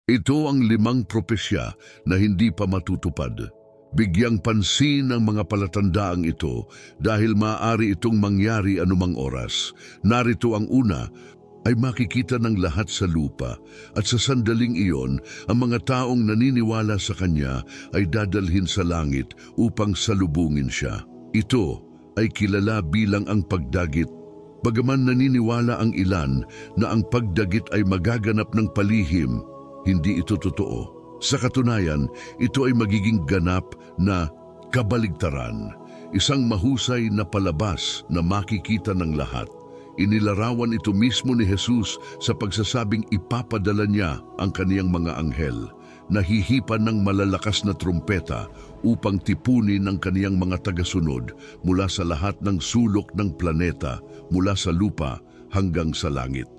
Ito ang 5 propesya na hindi pa matutupad. Bigyang pansin ang mga palatandaang ito dahil maaari itong mangyari anumang oras. Narito ang una, ay makikita ng lahat sa lupa at sa sandaling iyon, ang mga taong naniniwala sa Kanya ay dadalhin sa langit upang salubungin siya. Ito ay kilala bilang ang pagdagit. Bagaman naniniwala ang ilan na ang pagdagit ay magaganap ng palihim, hindi ito totoo. Sa katunayan, ito ay magiging ganap na kabaligtaran, isang mahusay na palabas na makikita ng lahat. Inilarawan ito mismo ni Jesus sa pagsasabing ipapadala niya ang kaniyang mga anghel, nahihipan ng malalakas na trumpeta upang tipunin ang kaniyang mga tagasunod mula sa lahat ng sulok ng planeta, mula sa lupa hanggang sa langit.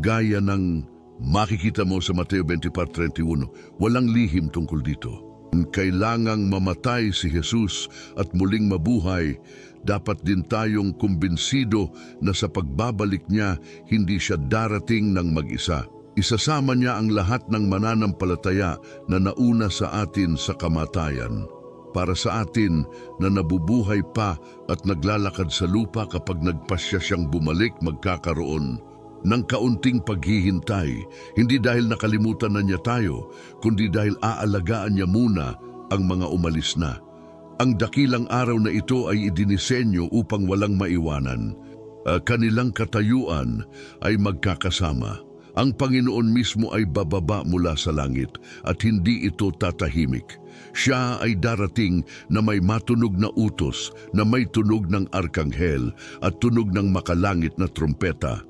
Gaya ng makikita mo sa Mateo 24:31, walang lihim tungkol dito. Kailangang mamatay si Jesus at muling mabuhay, dapat din tayong kumbinsido na sa pagbabalik niya, hindi siya darating ng mag-isa. Isasama niya ang lahat ng mananampalataya na nauna sa atin sa kamatayan. Para sa atin na nabubuhay pa at naglalakad sa lupa kapag nagpasya siyang bumalik, magkakaroon ng kaunting paghihintay, hindi dahil nakalimutan na niya tayo, kundi dahil aalagaan niya muna ang mga umalis na. Ang dakilang araw na ito ay idinisenyo upang walang maiwanan. Kanilang katayuan ay magkakasama. Ang Panginoon mismo ay bababa mula sa langit at hindi ito tatahimik. Siya ay darating na may matunog na utos, na may tunog ng arkanghel at tunog ng makalangit na trumpeta.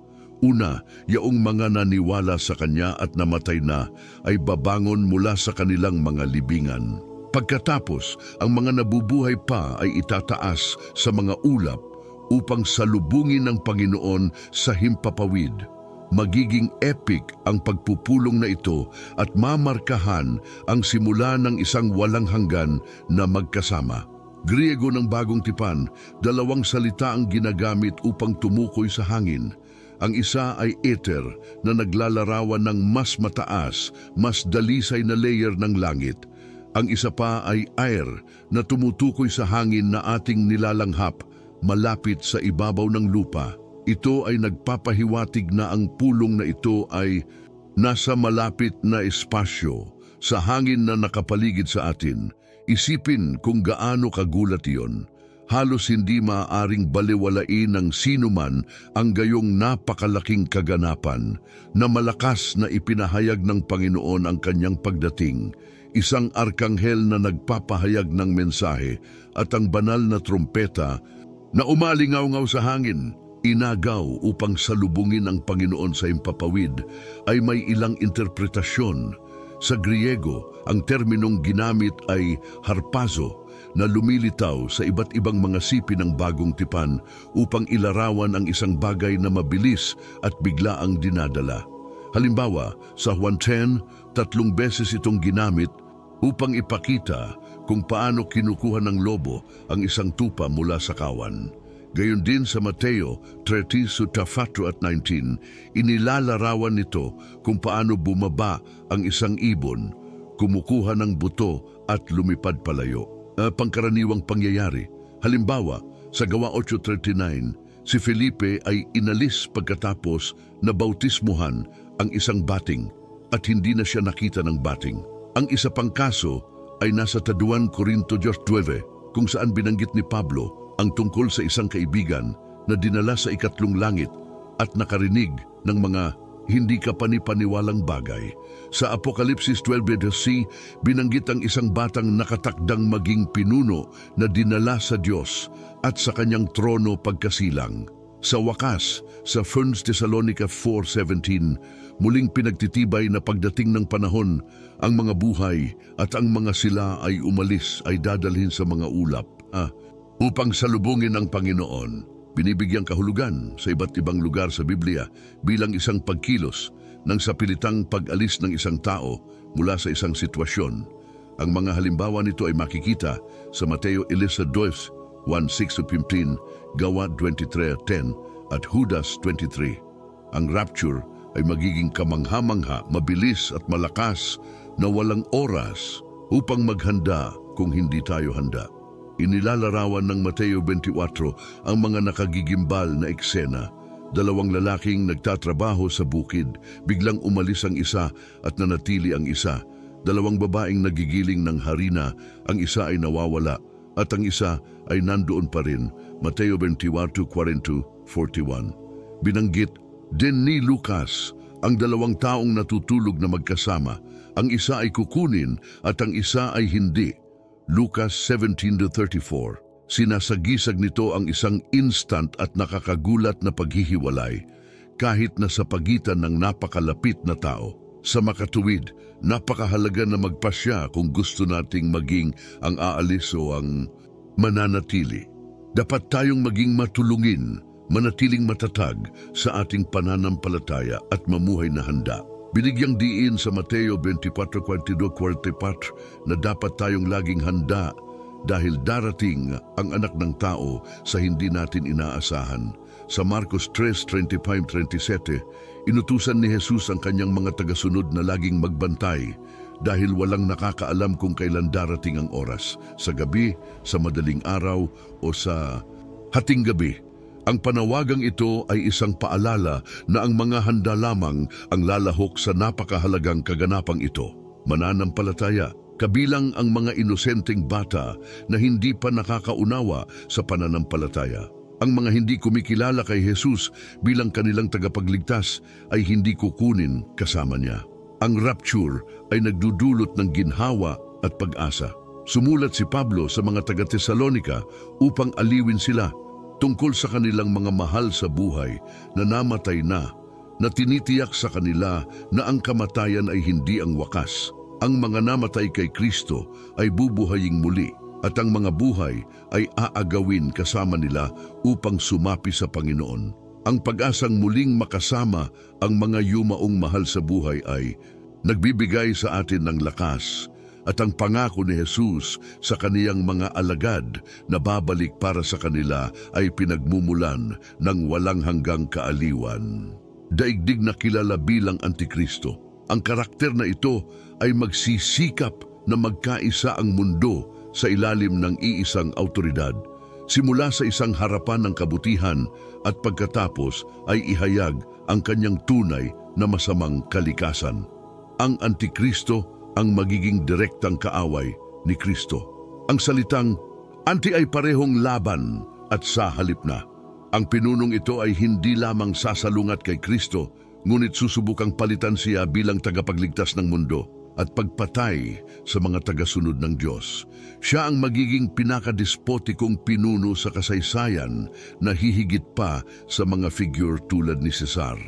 Una, yaong mga naniwala sa Kanya at namatay na ay babangon mula sa kanilang mga libingan. Pagkatapos, ang mga nabubuhay pa ay itataas sa mga ulap upang salubungin ng Panginoon sa himpapawid. Magiging epic ang pagpupulong na ito at mamarkahan ang simula ng isang walang hanggan na magkasama. Griego ng Bagong Tipan, 2 salita ang ginagamit upang tumukoy sa hangin. Ang isa ay ether na naglalarawan ng mas mataas, mas dalisay na layer ng langit. Ang isa pa ay air na tumutukoy sa hangin na ating nilalanghap malapit sa ibabaw ng lupa. Ito ay nagpapahiwatig na ang pulong na ito ay nasa malapit na espasyo, sa hangin na nakapaligid sa atin. Isipin kung gaano kagulat iyon. Halos hindi maaaring balewalain ng sinuman ang gayong napakalaking kaganapan na malakas na ipinahayag ng Panginoon ang kanyang pagdating. Isang arkanghel na nagpapahayag ng mensahe at ang banal na trumpeta na umalingaw-ngaw sa hangin, inagaw upang salubungin ang Panginoon sa himpapawid, ay may ilang interpretasyon. Sa Griego, ang terminong ginamit ay harpazo, na lumilitaw sa iba't ibang mga sipi ng Bagong Tipan upang ilarawan ang isang bagay na mabilis at biglaang dinadala. Halimbawa, sa Juan 10, 3 beses itong ginamit upang ipakita kung paano kinukuha ng lobo ang isang tupa mula sa kawan. Gayon din sa Mateo 30:4 at 19, inilalarawan nito kung paano bumaba ang isang ibon, kumukuha ng buto at lumipad palayo. Pangkaraniwang pangyayari. Halimbawa, sa Gawa 8:39, si Felipe ay inalis pagkatapos na bautismuhan ang isang bating at hindi na siya nakita ng bating. Ang isa pang kaso ay nasa 2 Corintios 9, kung saan binanggit ni Pablo ang tungkol sa isang kaibigan na dinala sa ikatlong langit at nakarinig ng mga hindi kapanipaniwalang bagay. Sa Apokalipsis 12:10, binanggit ang isang batang nakatakdang maging pinuno na dinala sa Diyos at sa kanyang trono pagkasilang. Sa wakas, sa 1 Thessalonica 4:17, muling pinagtitibay na pagdating ng panahon, ang mga buhay at ang mga sila ay umalis ay dadalhin sa mga ulap upang salubungin ang Panginoon. Binibigyang kahulugan sa iba't ibang lugar sa Biblia bilang isang pagkilos ng sapilitang pag-alis ng isang tao mula sa isang sitwasyon. Ang mga halimbawa nito ay makikita sa Mateo 11:2, 1:6-15, Gawa 23:10 at Judas 23. Ang rapture ay magiging kamangha-mangha, mabilis at malakas na walang oras upang maghanda kung hindi tayo handa. Inilalarawan ng Mateo 24 ang mga nakagigimbal na eksena. Dalawang lalaking nagtatrabaho sa bukid, biglang umalis ang isa at nanatili ang isa. Dalawang babaeng nagigiling ng harina, ang isa ay nawawala at ang isa ay nandoon pa rin. Mateo 24:40-41. Binanggit din ni Lucas ang dalawang taong natutulog na magkasama. Ang isa ay kukunin at ang isa ay hindi. Lucas 17:34. Sinasagisag nito ang isang instant at nakakagulat na paghihiwalay kahit na sa pagitan ng napakalapit na tao. Sa makatuwid, napakahalaga na magpasya kung gusto nating maging ang aalis o ang mananatili. Dapat tayong maging matulungin, manatiling matatag sa ating pananampalataya at mamuhay na handa. Binigyang diin sa Mateo 24:42-44 na dapat tayong laging handa dahil darating ang anak ng tao sa hindi natin inaasahan. Sa Marcos 3:25-27, inutusan ni Jesus ang kanyang mga tagasunod na laging magbantay dahil walang nakakaalam kung kailan darating ang oras, sa gabi, sa madaling araw o sa hating gabi. Ang panawagang ito ay isang paalala na ang mga handa lamang ang lalahok sa napakahalagang kaganapang ito. Mananampalataya, kabilang ang mga inosenteng bata na hindi pa nakakaunawa sa pananampalataya. Ang mga hindi kumikilala kay Jesus bilang kanilang tagapagligtas ay hindi kukunin kasama niya. Ang rapture ay nagdudulot ng ginhawa at pag-asa. Sumulat si Pablo sa mga taga-Tesalonika upang aliwin sila tungkol sa kanilang mga mahal sa buhay na namatay na tinitiyak sa kanila na ang kamatayan ay hindi ang wakas. Ang mga namatay kay Kristo ay bubuhaying muli at ang mga buhay ay aagawin kasama nila upang sumapi sa Panginoon. Ang pag-asang muling makasama ang mga yumaong mahal sa buhay ay nagbibigay sa atin ng lakas at ang pangako ni Jesus sa kaniyang mga alagad na babalik para sa kanila ay pinagmumulan ng walang hanggang kaaliwan. Daigdig na kilala bilang Antikristo. Ang karakter na ito ay magsisikap na magkaisa ang mundo sa ilalim ng iisang autoridad. Simula sa isang harapan ng kabutihan at pagkatapos ay ihayag ang kanyang tunay na masamang kalikasan. Ang Antikristo ang magiging direktang kaaway ni Kristo. Ang salitang anti ay parehong laban at sa halip na. Ang pinunong ito ay hindi lamang sasalungat kay Kristo, ngunit susubukang palitan siya bilang tagapagligtas ng mundo at pagpatay sa mga tagasunod ng Diyos. Siya ang magiging pinakadespotikong pinuno sa kasaysayan na hihigit pa sa mga figure tulad ni Cesar.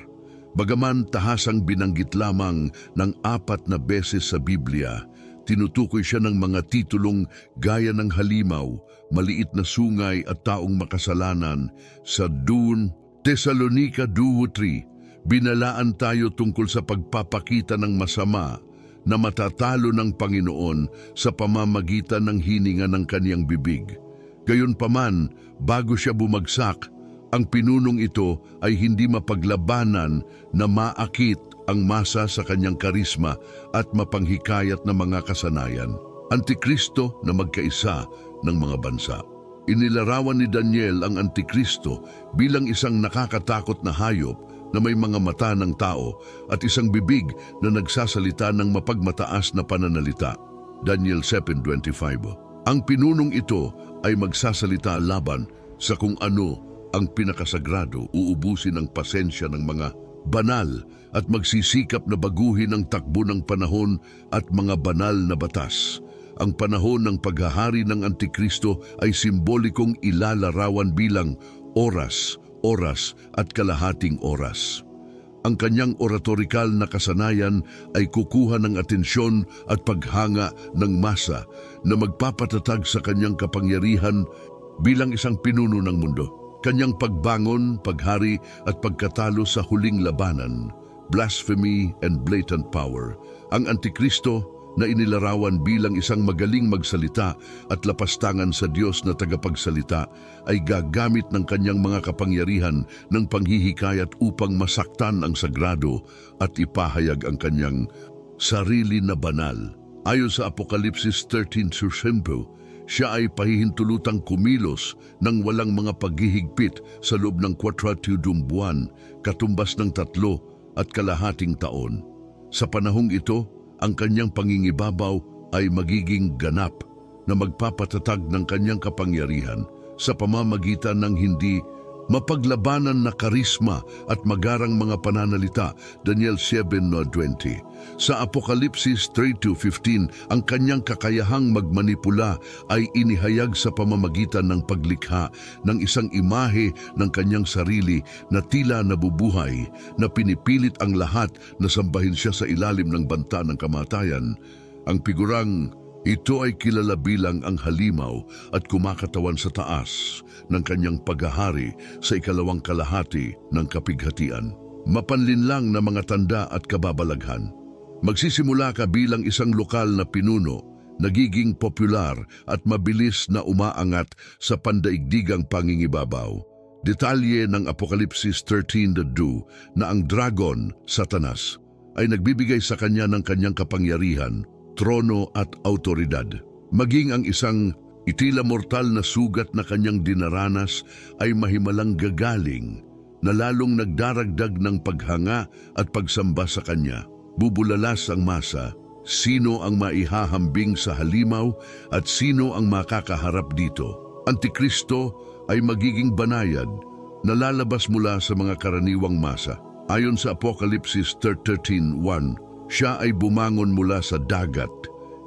Bagaman tahasang binanggit lamang ng 4 na beses sa Biblia, tinutukoy siya ng mga titulong gaya ng halimaw, maliit na sungay at taong makasalanan. Sa 2 Tesalonica 2:3, binalaan tayo tungkol sa pagpapakita ng masama na matatalo ng Panginoon sa pamamagitan ng hininga ng kaniyang bibig. Gayunpaman, bago siya bumagsak, ang pinunong ito ay hindi mapaglabanan na maakit ang masa sa kanyang karisma at mapanghikayat na mga kasanayan. Antikristo na magkaisa ng mga bansa. Inilarawan ni Daniel ang Antikristo bilang isang nakakatakot na hayop na may mga mata ng tao at isang bibig na nagsasalita ng mapagmataas na pananalita. Daniel 7:25. Ang pinunong ito ay magsasalita laban sa kung ano ang pinakasagrado, uubusin ang pasensya ng mga banal at magsisikap na baguhin ang takbo ng panahon at mga banal na batas. Ang panahon ng paghahari ng Antikristo ay simbolikong ilalarawan bilang oras at kalahating oras. Ang kanyang oratorikal na kasanayan ay kukuha ng atensyon at paghanga ng masa na magpapatatag sa kanyang kapangyarihan bilang isang pinuno ng mundo. Kanyang pagbangon, paghari at pagkatalo sa huling labanan, blasphemy and blatant power. Ang Antikristo na inilarawan bilang isang magaling magsalita at lapastangan sa Diyos na tagapagsalita, ay gagamit ng kanyang mga kapangyarihan ng panghihikayat upang masaktan ang sagrado at ipahayag ang kanyang sarili na banal. Ayon sa Apokalipsis 13:10, siya ay pahihintulutang kumilos ng walang mga paghihigpit sa loob ng 4 buwan, katumbas ng 3.5 taon. Sa panahong ito, ang kanyang pangingibabaw ay magiging ganap na magpapatatag ng kanyang kapangyarihan sa pamamagitan ng hindi mapaglabanan na karisma at magarang mga pananalita. Daniel 7:20. Sa Apokalipsis 3:15, ang kanyang kakayahang magmanipula ay inihayag sa pamamagitan ng paglikha ng isang imahe ng kanyang sarili na tila nabubuhay, na pinipilit ang lahat na sambahin siya sa ilalim ng banta ng kamatayan. Ang figurang ito ay kilala bilang ang halimaw at kumakatawan sa taas ng kanyang paghahari sa ikalawang kalahati ng kapighatian. Mapanlinlang na mga tanda at kababalaghan. Magsisimula ka bilang isang lokal na pinuno, nagiging popular at mabilis na umaangat sa pandaigdigang pangingibabaw. Detalye ng Apokalipsis 13:2 na ang dragon, Satanas, ay nagbibigay sa kanya ng kanyang kapangyarihan, trono at autoridad. Maging ang isang itila mortal na sugat na kanyang dinaranas ay mahimalang gagaling na lalong nagdaragdag ng paghanga at pagsamba sa kanya. Bubulalas ang masa, sino ang maihahambing sa halimaw at sino ang makakaharap dito. Antikristo ay magiging banayad na lalabas mula sa mga karaniwang masa. Ayon sa Apokalipsis 13:1, siya ay bumangon mula sa dagat,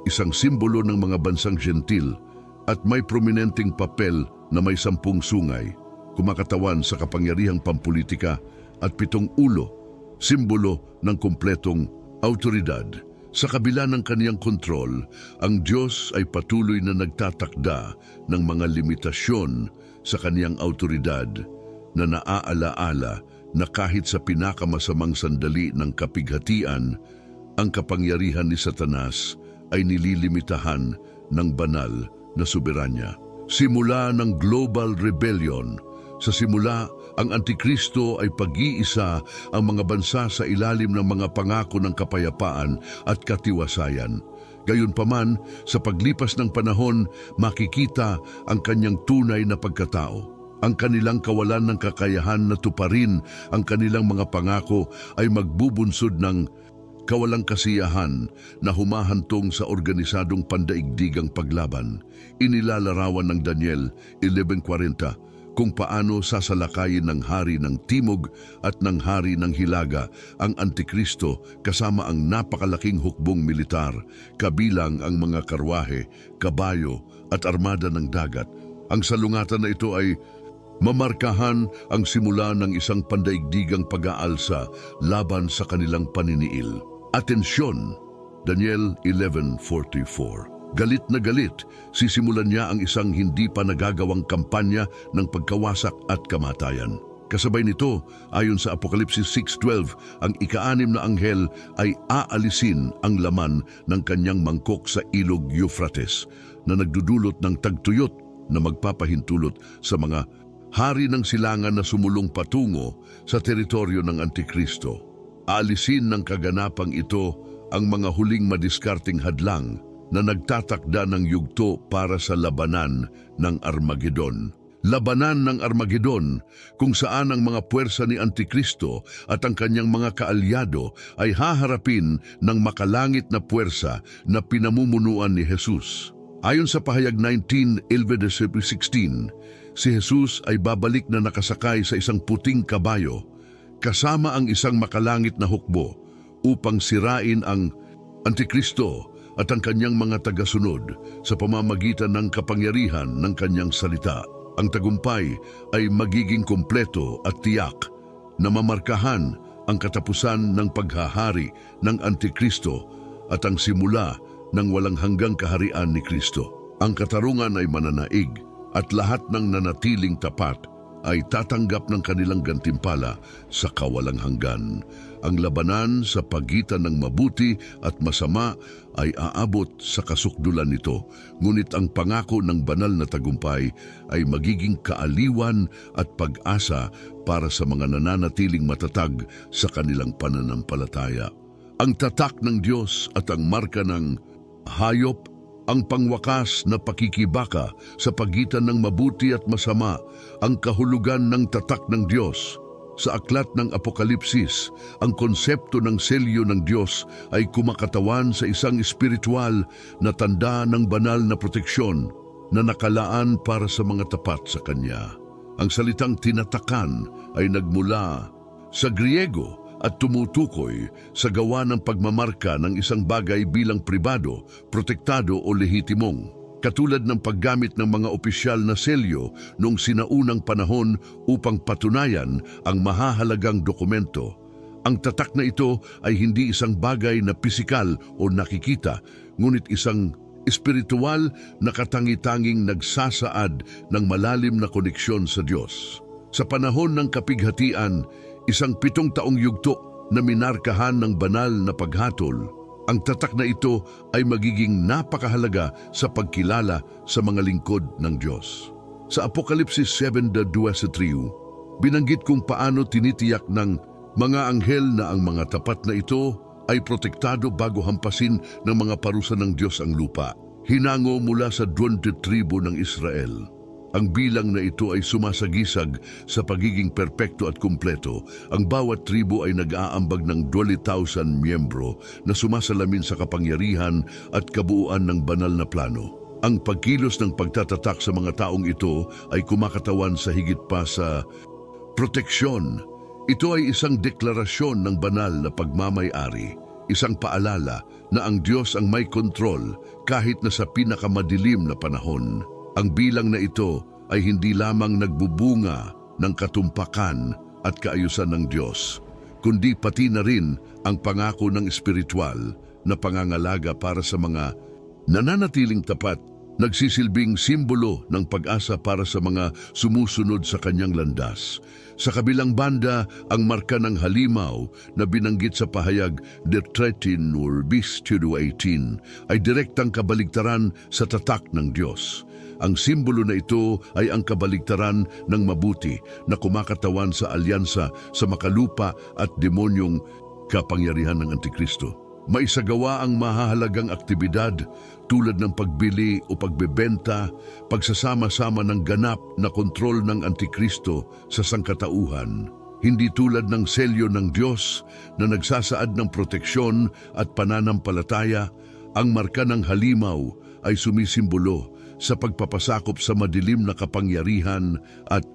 isang simbolo ng mga bansang gentil, at may prominenteng papel na may 10 sungay, kumakatawan sa kapangyarihang pampulitika, at 7 ulo, simbolo ng kumpletong autoridad. Sa kabila ng kaniyang kontrol, ang Diyos ay patuloy na nagtatakda ng mga limitasyon sa kaniyang autoridad na naaalaala na kahit sa pinakamasamang sandali ng kapighatian, ang kapangyarihan ni Satanas ay nililimitahan ng banal na soberanya. Simula ng global rebellion, sa simula, ang Antikristo ay pag-iisa ang mga bansa sa ilalim ng mga pangako ng kapayapaan at katiwasayan. Gayunpaman, sa paglipas ng panahon, makikita ang kanyang tunay na pagkatao. Ang kanilang kawalan ng kakayahan na tuparin ang kanilang mga pangako ay magbubunsod ng kawalang kasiyahan na humahantong sa organisadong pandaigdigang paglaban. Inilalarawan ng Daniel 11:40 kung paano sasalakayin ng hari ng Timog at ng hari ng Hilaga ang Antikristo kasama ang napakalaking hukbong militar, kabilang ang mga karwahe, kabayo at armada ng dagat. Ang salungatan na ito ay mamarkahan ang simula ng isang pandaigdigang pag-aalsa laban sa kanilang paniniil. Atensyon, Daniel 11:44. Galit na galit, sisimulan niya ang isang hindi pa nagagawang kampanya ng pagkawasak at kamatayan. Kasabay nito, ayon sa Apokalipsis 6:12, ang ika-6 na anghel ay aalisin ang laman ng kanyang mangkok sa ilog Euphrates na nagdudulot ng tagtuyot na magpapahintulot sa mga hari ng silangan na sumulong patungo sa teritoryo ng Antikristo. Aalisin ng kaganapang ito ang mga huling madiskarting hadlang na nagtatakda ng yugto para sa labanan ng Armageddon. Labanan ng Armageddon kung saan ang mga puwersa ni Antikristo at ang kanyang mga kaalyado ay haharapin ng makalangit na puwersa na pinamumunuan ni Jesus. Ayon sa pahayag 19:11-16, si Jesus ay babalik na nakasakay sa isang puting kabayo kasama ang isang makalangit na hukbo upang sirain ang Antikristo at ang kanyang mga tagasunod sa pamamagitan ng kapangyarihan ng kanyang salita. Ang tagumpay ay magiging kumpleto at tiyak na mamarkahan ang katapusan ng paghahari ng Antikristo at ang simula ng walang hanggang kaharian ni Kristo. Ang katarungan ay mananaig at lahat ng nanatiling tapat ay tatanggap ng kanilang gantimpala sa kawalang hanggan. Ang labanan sa pagitan ng mabuti at masama ay aabot sa kasukdulan nito, ngunit ang pangako ng banal na tagumpay ay magiging kaaliwan at pag-asa para sa mga nananatiling matatag sa kanilang pananampalataya. Ang tatak ng Diyos at ang marka ng hayop, ang pangwakas na pakikibaka sa pagitan ng mabuti at masama, ang kahulugan ng tatak ng Diyos. Sa aklat ng Apokalipsis, ang konsepto ng selyo ng Diyos ay kumakatawan sa isang espiritual na tanda ng banal na proteksyon na nakalaan para sa mga tapat sa Kanya. Ang salitang tinatakan ay nagmula sa Griego at tumutukoy sa gawa ng pagmamarka ng isang bagay bilang pribado, protektado o lehitimong. Katulad ng paggamit ng mga opisyal na selyo noong sinaunang panahon upang patunayan ang mahahalagang dokumento. Ang tatak na ito ay hindi isang bagay na pisikal o nakikita, ngunit isang espiritual na katangi-tanging nagsasaad ng malalim na koneksyon sa Diyos. Sa panahon ng kapighatian, isang 7 taong yugto na minarkahan ng banal na paghatol, ang tatak na ito ay magiging napakahalaga sa pagkilala sa mga lingkod ng Diyos. Sa Apokalipsis 7:2-3, binanggit kung paano tinitiyak ng mga anghel na ang mga tapat na ito ay protektado bago hampasin ng mga parusa ng Diyos ang lupa. Hinango mula sa 20 tribo ng Israel. Ang bilang na ito ay sumasagisag sa pagiging perpekto at kumpleto. Ang bawat tribo ay nag-aambag ng 20,000 miyembro na sumasalamin sa kapangyarihan at kabuuan ng banal na plano. Ang pagkilos ng pagtatatak sa mga taong ito ay kumakatawan sa higit pa sa proteksyon. Ito ay isang deklarasyon ng banal na pagmamay-ari, isang paalala na ang Diyos ang may kontrol kahit na sa pinakamadilim na panahon. Ang bilang na ito ay hindi lamang nagbubunga ng katumpakan at kaayusan ng Diyos, kundi pati na rin ang pangako ng espiritual na pangangalaga para sa mga nananatiling tapat, nagsisilbing simbolo ng pag-asa para sa mga sumusunod sa kanyang landas. Sa kabilang banda, ang marka ng halimaw na binanggit sa pahayag 13 or bis 18 ay direktang kabaligtaran sa tatak ng Diyos. Ang simbolo na ito ay ang kabaligtaran ng mabuti na kumakatawan sa alyansa sa makalupa at demonyong kapangyarihan ng Antikristo. Maisagawa ang mahahalagang aktibidad tulad ng pagbili o pagbebenta, pagsasama-sama ng ganap na kontrol ng Antikristo sa sangkatauhan. Hindi tulad ng selyo ng Diyos na nagsasaad ng proteksyon at pananampalataya, ang marka ng halimaw ay sumisimbolo sa pagpapasakop sa madilim na kapangyarihan at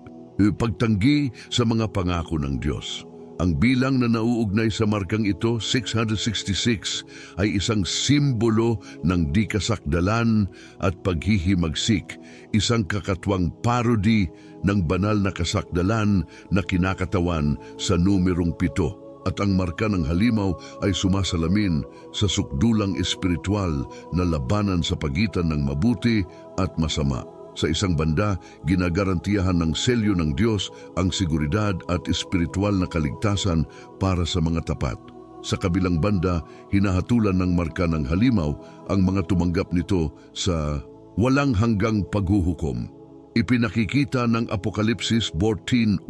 pagtanggi sa mga pangako ng Diyos. Ang bilang na nauugnay sa markang ito, 666, ay isang simbolo ng di kasakdalan at paghihimagsik, isang kakatwang parody ng banal na kasakdalan na kinakatawan sa numerong 7. At ang marka ng halimaw ay sumasalamin sa sukdulang espiritual na labanan sa pagitan ng mabuti at masama. Sa isang banda, ginagarantiyahan ng selyo ng Diyos ang seguridad at espiritual na kaligtasan para sa mga tapat. Sa kabilang banda, hinahatulan ng marka ng halimaw ang mga tumanggap nito sa walang hanggang paghuhukom. Ipinakikita ng Apokalipsis 14:1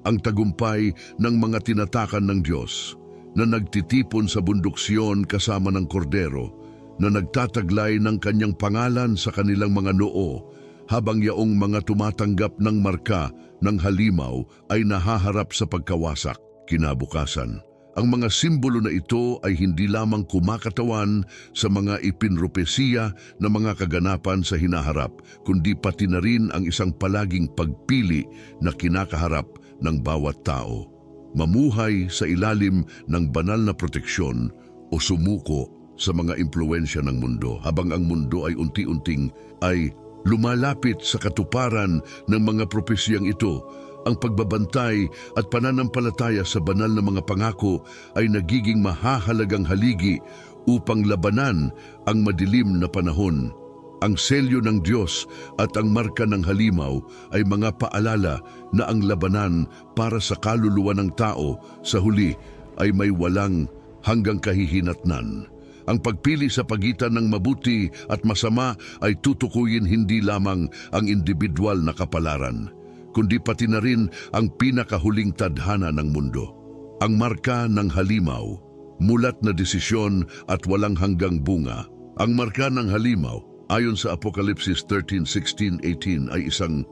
ang tagumpay ng mga tinatakan ng Diyos na nagtitipon sa bundok Siyon kasama ng kordero na nagtataglay ng kanyang pangalan sa kanilang mga noo, habang yaong mga tumatanggap ng marka ng halimaw ay nahaharap sa pagkawasak kinabukasan. Ang mga simbolo na ito ay hindi lamang kumakatawan sa mga ipinropesiya na mga kaganapan sa hinaharap, kundi pati na rin ang isang palaging pagpili na kinakaharap ng bawat tao. Mamuhay sa ilalim ng banal na proteksyon o sumuko sa mga impluensya ng mundo, habang ang mundo ay unti-unting ay lumalapit sa katuparan ng mga propesiyang ito. Ang pagbabantay at pananampalataya sa banal na mga pangako ay nagiging mahahalagang haligi upang labanan ang madilim na panahon. Ang selyo ng Diyos at ang marka ng halimaw ay mga paalala na ang labanan para sa kaluluwa ng tao sa huli ay may walang hanggang kahihinatnan. Ang pagpili sa pagitan ng mabuti at masama ay tutukuyin hindi lamang ang individual na kapalaran, kundi pati na rin ang pinakahuling tadhana ng mundo. Ang marka ng halimaw, mulat na desisyon at walang hanggang bunga. Ang marka ng halimaw, ayon sa Apokalipsis 13:16-18 ay isang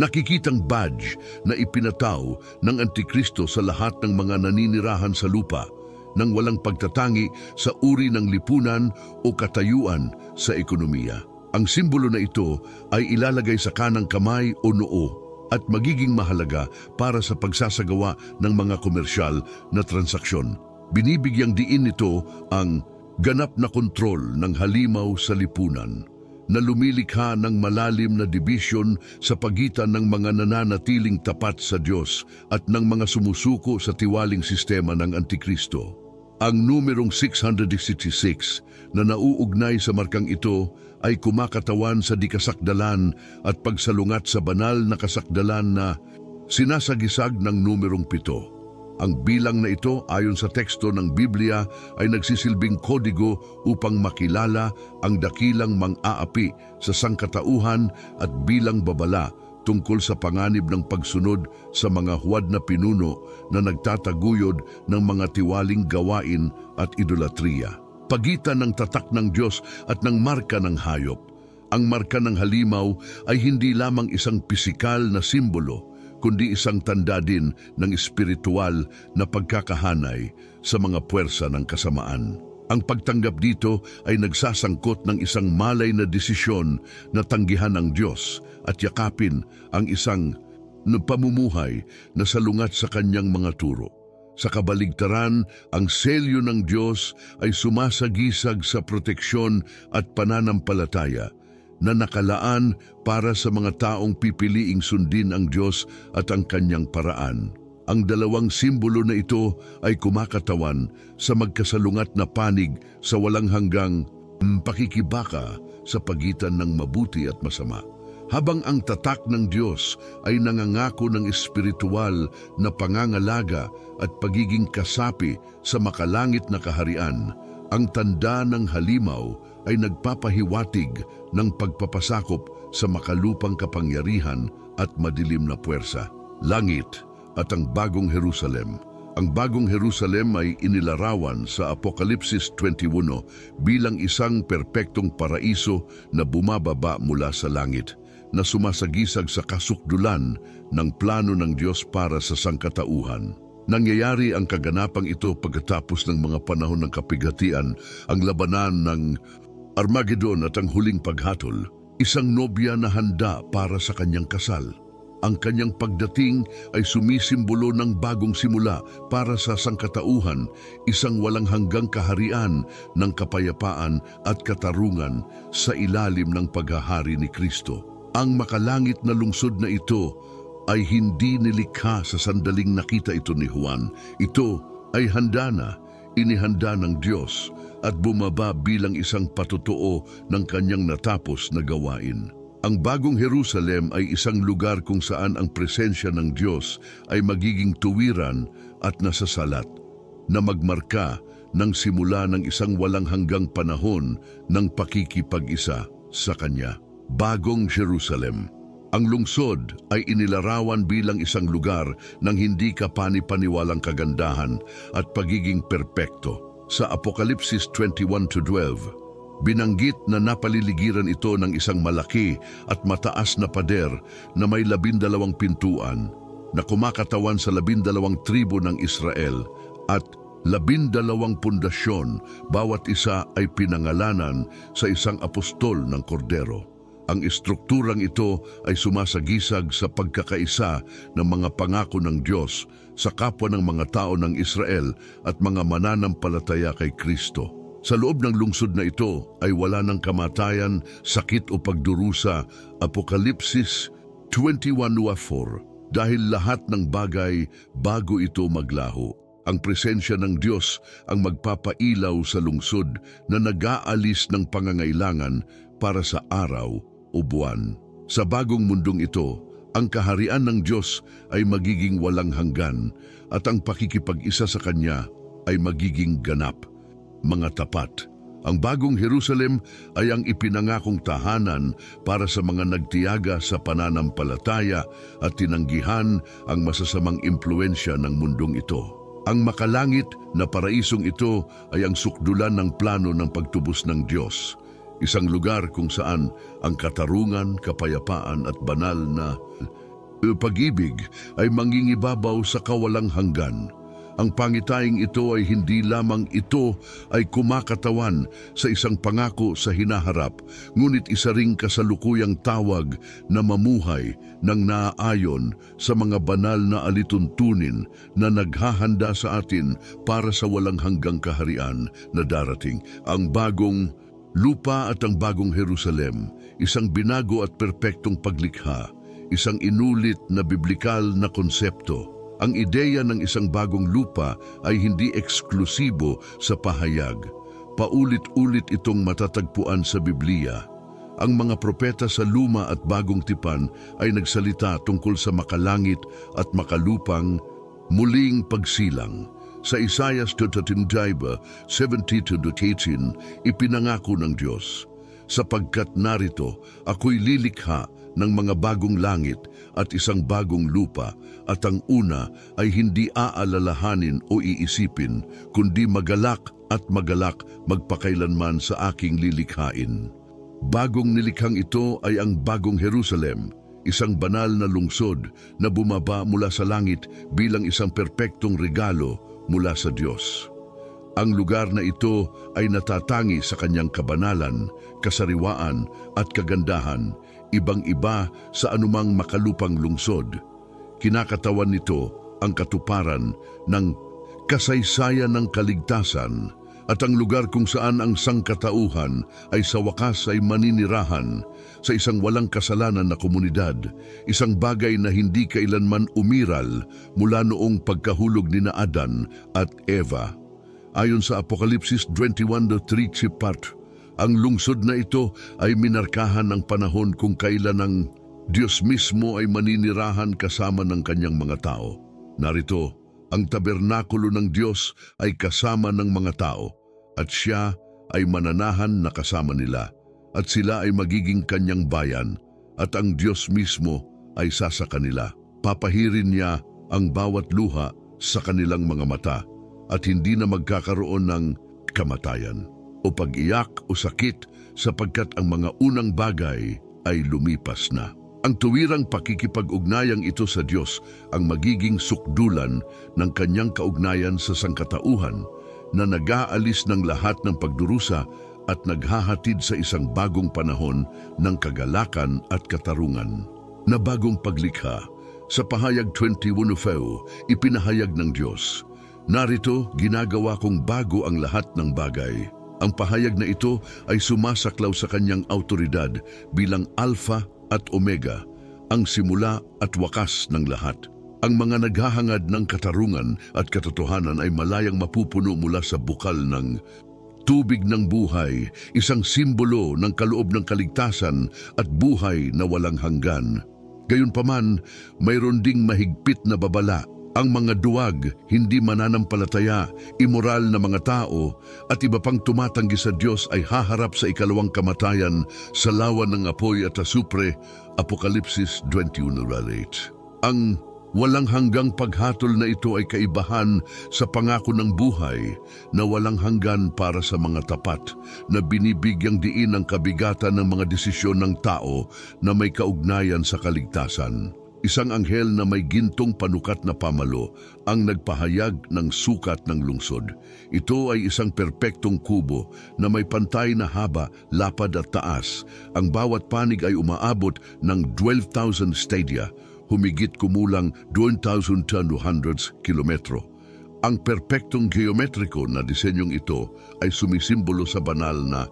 nakikitang badge na ipinataw ng Antikristo sa lahat ng mga naninirahan sa lupa nang walang pagtatangi sa uri ng lipunan o katayuan sa ekonomiya. Ang simbolo na ito ay ilalagay sa kanang kamay o noo at magiging mahalaga para sa pagsasagawa ng mga komersyal na transaksyon. Binibigyang diin nito ang ganap na kontrol ng halimaw sa lipunan na lumilikha ng malalim na dibisyon sa pagitan ng mga nananatiling tapat sa Diyos at ng mga sumusuko sa tiwaling sistema ng Antikristo. Ang numerong 666 na nauugnay sa markang ito ay kumakatawan sa dikasakdalan at pagsalungat sa banal na kasakdalan na sinasagisag ng numerong 7. Ang bilang na ito ayon sa teksto ng Biblia ay nagsisilbing kodigo upang makilala ang dakilang mang-aapi sa sangkatauhan at bilang babala tungkol sa panganib ng pagsunod sa mga huwad na pinuno na nagtataguyod ng mga tiwaling gawain at idolatriya. Pagitan ng tatak ng Diyos at ng marka ng hayop, ang marka ng halimaw ay hindi lamang isang pisikal na simbolo, kundi isang tanda din ng espiritual na pagkakahanay sa mga puwersa ng kasamaan. Ang pagtanggap dito ay nagsasangkot ng isang malay na desisyon na tanggihan ng Diyos at yakapin ang isang pamumuhay na salungat sa kanyang mga turo. Sa kabaligtaran, ang selyo ng Diyos ay sumasagisag sa proteksyon at pananampalataya na nakalaan para sa mga taong pipiliing sundin ang Diyos at ang kanyang paraan. Ang dalawang simbolo na ito ay kumakatawan sa magkasalungat na panig sa walang hanggang pakikibaka sa pagitan ng mabuti at masama. Habang ang tatak ng Diyos ay nangangako ng espiritual na pangangalaga at pagiging kasapi sa makalangit na kaharian, ang tanda ng halimaw ay nagpapahiwatig ng pagpapasakop sa makalupang kapangyarihan at madilim na puwersa. Langit at ang bagong Jerusalem. Ang bagong Jerusalem ay inilarawan sa Apokalipsis 21 bilang isang perpektong paraiso na bumababa mula sa langit, na sumasagisag sa kasukdulan ng plano ng Diyos para sa sangkatauhan. Nangyayari ang kaganapang ito pagkatapos ng mga panahon ng kapighatian, ang labanan ng Armageddon at ang huling paghatol, isang nobya na handa para sa kanyang kasal. Ang kanyang pagdating ay sumisimbolo ng bagong simula para sa sangkatauhan, isang walang hanggang kaharian ng kapayapaan at katarungan sa ilalim ng paghahari ni Kristo. Ang makalangit na lungsod na ito ay hindi nilikha sa sandaling nakita ito ni Juan. Ito ay handa na, inihanda ng Diyos at bumaba bilang isang patutuo ng kanyang natapos na gawain. Ang bagong Jerusalem ay isang lugar kung saan ang presensya ng Diyos ay magiging tuwiran at nasasalat, na magmarka ng simula ng isang walang hanggang panahon ng pakikipag-isa sa Kanya. Bagong Jerusalem. Ang lungsod ay inilarawan bilang isang lugar ng hindi kapani-paniwalang kagandahan at pagiging perpekto. Sa Apokalipsis 21:12, binanggit na napaliligiran ito ng isang malaki at mataas na pader na may 12 pintuan na kumakatawan sa 12 tribo ng Israel at 12 pundasyon, bawat isa ay pinangalanan sa isang apostol ng Kordero. Ang estrukturang ito ay sumasagisag sa pagkakaisa ng mga pangako ng Diyos sa kapwa ng mga tao ng Israel at mga mananampalataya kay Kristo. Sa loob ng lungsod na ito ay wala ng kamatayan, sakit o pagdurusa, Apokalipsis 21:4, dahil lahat ng bagay bago ito maglaho. Ang presensya ng Diyos ang magpapailaw sa lungsod na nag-aalis ng pangangailangan para sa araw o buwan. Sa bagong mundong ito, ang kaharian ng Diyos ay magiging walang hanggan at ang pakikipag-isa sa Kanya ay magiging ganap, mga tapat. Ang bagong Jerusalem ay ang ipinangakong tahanan para sa mga nagtiyaga sa pananampalataya at tinanggihan ang masasamang impluensya ng mundong ito. Ang makalangit na paraisong ito ay ang sukdulan ng plano ng pagtubos ng Diyos. Isang lugar kung saan ang katarungan, kapayapaan at banal na pag-ibig ay mangingibabaw sa kawalang hanggan. Ang pangitaing ito ay hindi lamang ito ay kumakatawan sa isang pangako sa hinaharap, ngunit isa ring kasalukuyang tawag na mamuhay ng naaayon sa mga banal na alituntunin na naghahanda sa atin para sa walang hanggang kaharian na darating. Ang bagong lupa at ang bagong Jerusalem, isang binago at perpektong paglikha, isang inulit na biblikal na konsepto. Ang ideya ng isang bagong lupa ay hindi eksklusibo sa pahayag. Paulit-ulit itong matatagpuan sa Biblia. Ang mga propeta sa luma at bagong tipan ay nagsalita tungkol sa makalangit at makalupang muling pagsilang. Sa Isaiah 70:18, ipinangako ng Diyos, sapagkat narito ako'y lilikha ng mga bagong langit at isang bagong lupa, at ang una ay hindi aalalahanin o iisipin, kundi magalak at magalak magpakailanman sa aking lilikhain. Bagong nilikhang ito ay ang bagong Jerusalem, isang banal na lungsod na bumaba mula sa langit bilang isang perpektong regalo mula sa Diyos. Ang lugar na ito ay natatangi sa kanyang kabanalan, kasariwaan at kagandahan, ibang-iba sa anumang makalupang lungsod. Kinakatawan nito ang katuparan ng kasaysayan ng kaligtasan at ang lugar kung saan ang sangkatauhan ay sa wakas ay maninirahan sa isang walang kasalanan na komunidad, isang bagay na hindi kailanman umiral mula noong pagkahulog ni Adan at Eva. Ayon sa Apokalipsis 21:3, ang lungsod na ito ay minarkahan ng panahon kung kailan ang Diyos mismo ay maninirahan kasama ng kanyang mga tao. Narito, ang tabernakulo ng Diyos ay kasama ng mga tao at siya ay mananahan na kasama nila at sila ay magiging kanyang bayan at ang Diyos mismo ay sa kanila. Papahirin niya ang bawat luha sa kanilang mga mata at hindi na magkakaroon ng kamatayan o pag-iyak o sakit sapagkat ang mga unang bagay ay lumipas na. Ang tuwirang pakikipag-ugnayang ito sa Diyos ang magiging sukdulan ng kanyang kaugnayan sa sangkatauhan na nag-aalis ng lahat ng pagdurusa at naghahatid sa isang bagong panahon ng kagalakan at katarungan. Na bagong paglikha, sa pahayag 21:4, ipinahayag ng Diyos, narito ginagawa kong bago ang lahat ng bagay. Ang pahayag na ito ay sumasaklaw sa kanyang autoridad bilang Alpha at Omega, ang simula at wakas ng lahat. Ang mga naghahangad ng katarungan at katotohanan ay malayang mapupuno mula sa bukal ng tubig ng buhay, isang simbolo ng kaloob ng kaligtasan at buhay na walang hanggan. Gayunpaman, mayroon ding mahigpit na babala. Ang mga duwag, hindi mananampalataya, imoral na mga tao at iba pang tumatanggi sa Diyos ay haharap sa ikalawang kamatayan sa lawan ng apoy at asupre, Apokalipsis 21:8. Ang walang hanggang paghatol na ito ay kaibahan sa pangako ng buhay na walang hanggan para sa mga tapat na binibigyang diin ang kabigatan ng mga desisyon ng tao na may kaugnayan sa kaligtasan. Isang anghel na may gintong panukat na pamalo ang nagpahayag ng sukat ng lungsod. Ito ay isang perpektong kubo na may pantay na haba, lapad at taas. Ang bawat panig ay umaabot ng 12,000 stadia, humigit kumulang 2,200 kilometro. Ang perpektong geometriko na disenyong ito ay sumisimbolo sa banal na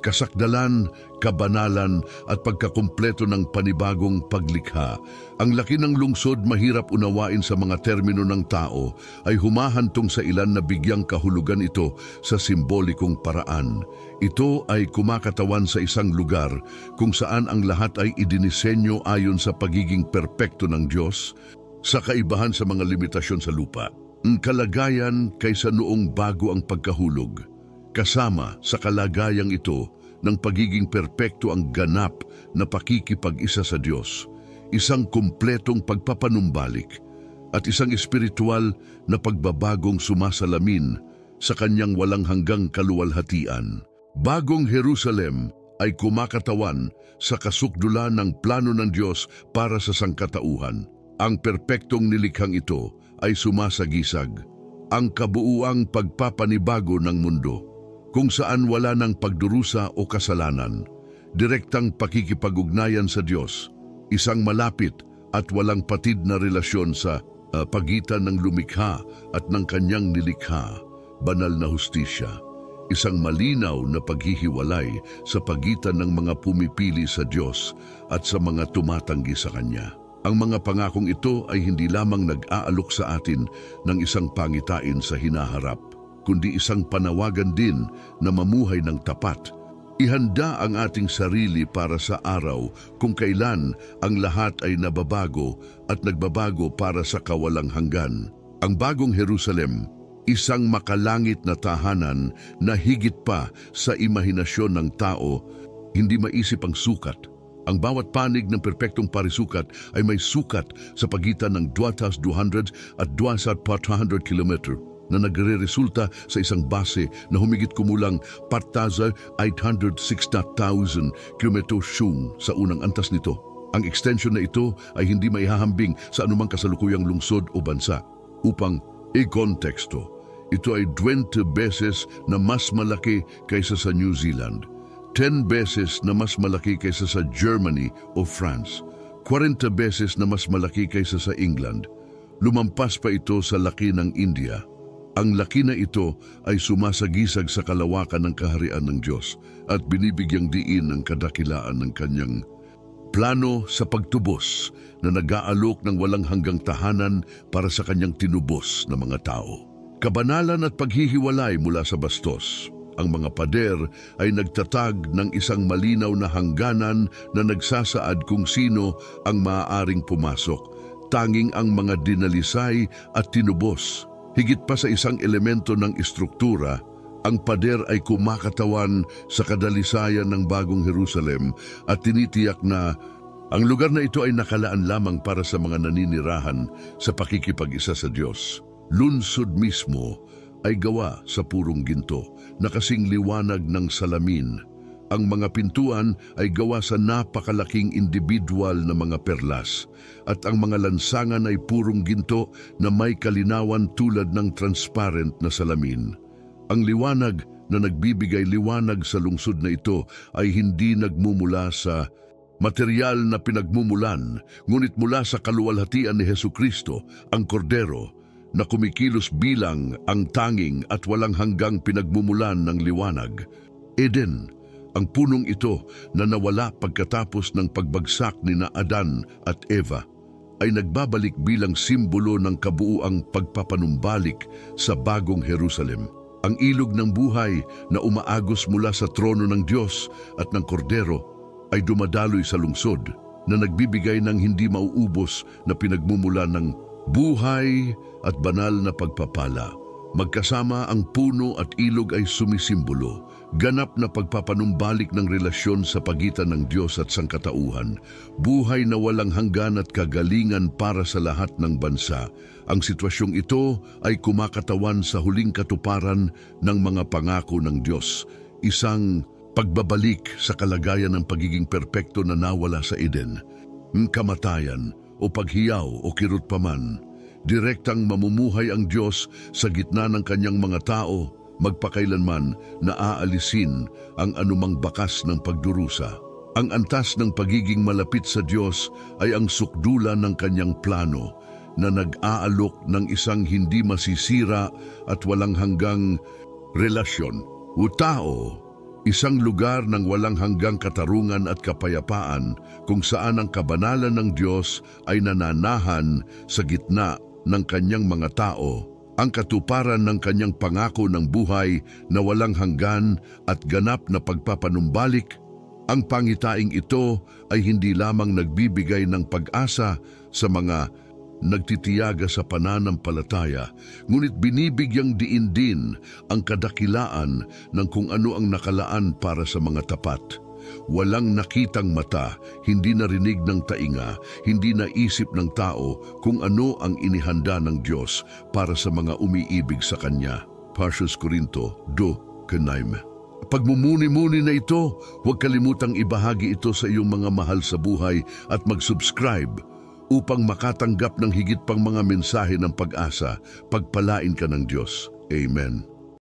kasakdalan, kabanalan at pagkakumpleto ng panibagong paglikha. Ang laki ng lungsod mahirap unawain sa mga termino ng tao ay humahantong sa ilan na bigyang kahulugan ito sa simbolikong paraan. Ito ay kumakatawan sa isang lugar kung saan ang lahat ay idinisenyo ayon sa pagiging perpekto ng Diyos, sa kaibahan sa mga limitasyon sa lupa. Ang kalagayan kaysa noong bago ang pagkahulog. Kasama sa kalagayang ito ng pagiging perpekto ang ganap na pakikipag-isa sa Diyos, isang kumpletong pagpapanumbalik at isang espiritual na pagbabagong sumasalamin sa kanyang walang hanggang kaluwalhatian. Bagong Jerusalem ay kumakatawan sa kasukdulan ng plano ng Diyos para sa sangkatauhan. Ang perpektong nilikhang ito ay sumasagisag, ang kabuuang pagpapanibago ng mundo, kung saan wala ng pagdurusa o kasalanan, direktang pakikipag-ugnayan sa Diyos, isang malapit at walang patid na relasyon sa pagitan ng lumikha at ng kanyang nilikha, banal na hustisya, isang malinaw na paghihiwalay sa pagitan ng mga pumipili sa Diyos at sa mga tumatanggi sa Kanya. Ang mga pangakong ito ay hindi lamang nag-aalok sa atin ng isang pangitain sa hinaharap, kundi isang panawagan din na mamuhay ng tapat. Ihanda ang ating sarili para sa araw kung kailan ang lahat ay nababago at nagbabago para sa kawalang hanggan. Ang bagong Jerusalem, isang makalangit na tahanan na higit pa sa imahinasyon ng tao, hindi maisip ang sukat. Ang bawat panig ng perpektong parisukat ay may sukat sa pagitan ng 2,200 at 2,400 kilometro na nagre-resulta sa isang base na humigit kumulang 4,860,000 kilometro sa unang antas nito. Ang extension na ito ay hindi maihahambing sa anumang kasalukuyang lungsod o bansa. Upang i-konteksto, ito ay 20 beses na mas malaki kaysa sa New Zealand, 10 beses na mas malaki kaysa sa Germany o France, 40 beses na mas malaki kaysa sa England. Lumampas pa ito sa laki ng India. Ang laki na ito ay sumasagisag sa kalawakan ng kaharian ng Diyos at binibigyang diin ang kadakilaan ng kanyang plano sa pagtubos na nag-aalok ng walang hanggang tahanan para sa kanyang tinubos na mga tao. Kabanalan at paghihiwalay mula sa bastos. Ang mga pader ay nagtatag ng isang malinaw na hangganan na nagsasaad kung sino ang maaaring pumasok. Tanging ang mga dinalisay at tinubos. Higit pa sa isang elemento ng istruktura, ang pader ay kumakatawan sa kadalisayan ng bagong Jerusalem at tinitiyak na ang lugar na ito ay nakalaan lamang para sa mga naninirahan sa pakikipag-isa sa Diyos. Lunsod mismo ay gawa sa purong ginto na kasing liwanag ng salamin. Ang mga pintuan ay gawa sa napakalaking individual na mga perlas at ang mga lansangan ay purong ginto na may kalinawan tulad ng transparent na salamin. Ang liwanag na nagbibigay liwanag sa lungsod na ito ay hindi nagmumula sa material na pinagmumulan, ngunit mula sa kaluwalhatian ni Hesukristo, ang Kordero, na kumikilos bilang ang tanging at walang hanggang pinagmumulan ng liwanag. Eden, ang punong ito na nawala pagkatapos ng pagbagsak ni na Adan at Eva, ay nagbabalik bilang simbolo ng kabuuang pagpapanumbalik sa bagong Jerusalem. Ang ilog ng buhay na umaagos mula sa trono ng Diyos at ng Kordero ay dumadaloy sa lungsod na nagbibigay ng hindi mauubos na pinagmumulan ng buhay at banal na pagpapala. Magkasama ang puno at ilog ay sumisimbolo, ganap na pagpapanumbalik ng relasyon sa pagitan ng Diyos at sangkatauhan, buhay na walang hanggan at kagalingan para sa lahat ng bansa. Ang sitwasyong ito ay kumakatawan sa huling katuparan ng mga pangako ng Diyos, isang pagbabalik sa kalagayan ng pagiging perpekto na nawala sa Eden, kamatayan o paghiyaw o kirot paman. Direktang mamumuhay ang Diyos sa gitna ng kanyang mga tao, magpakailanman na aalisin ang anumang bakas ng pagdurusa. Ang antas ng pagiging malapit sa Diyos ay ang sukdulan ng kanyang plano na nag-aalok ng isang hindi masisira at walang hanggang relasyon o tao, Isang lugar ng walang hanggang katarungan at kapayapaan kung saan ang kabanalan ng Diyos ay nananahan sa gitna ng kanyang mga tao. Ang katuparan ng kanyang pangako ng buhay na walang hanggan at ganap na pagpapanumbalik. Ang pangitaing ito ay hindi lamang nagbibigay ng pag-asa sa mga nagtitiyaga sa pananampalataya, ngunit binibigyang diin din ang kadakilaan ng kung ano ang nakalaan para sa mga tapat. Walang nakitang mata, hindi narinig ng tainga, hindi naisip ng tao kung ano ang inihanda ng Diyos para sa mga umiibig sa Kanya. 1 Korinto 2:9. Pagmumuni-muni na ito, huwag kalimutang ibahagi ito sa iyong mga mahal sa buhay at mag-subscribe upang makatanggap ng higit pang mga mensahe ng pag-asa. Pagpalain ka ng Diyos. Amen.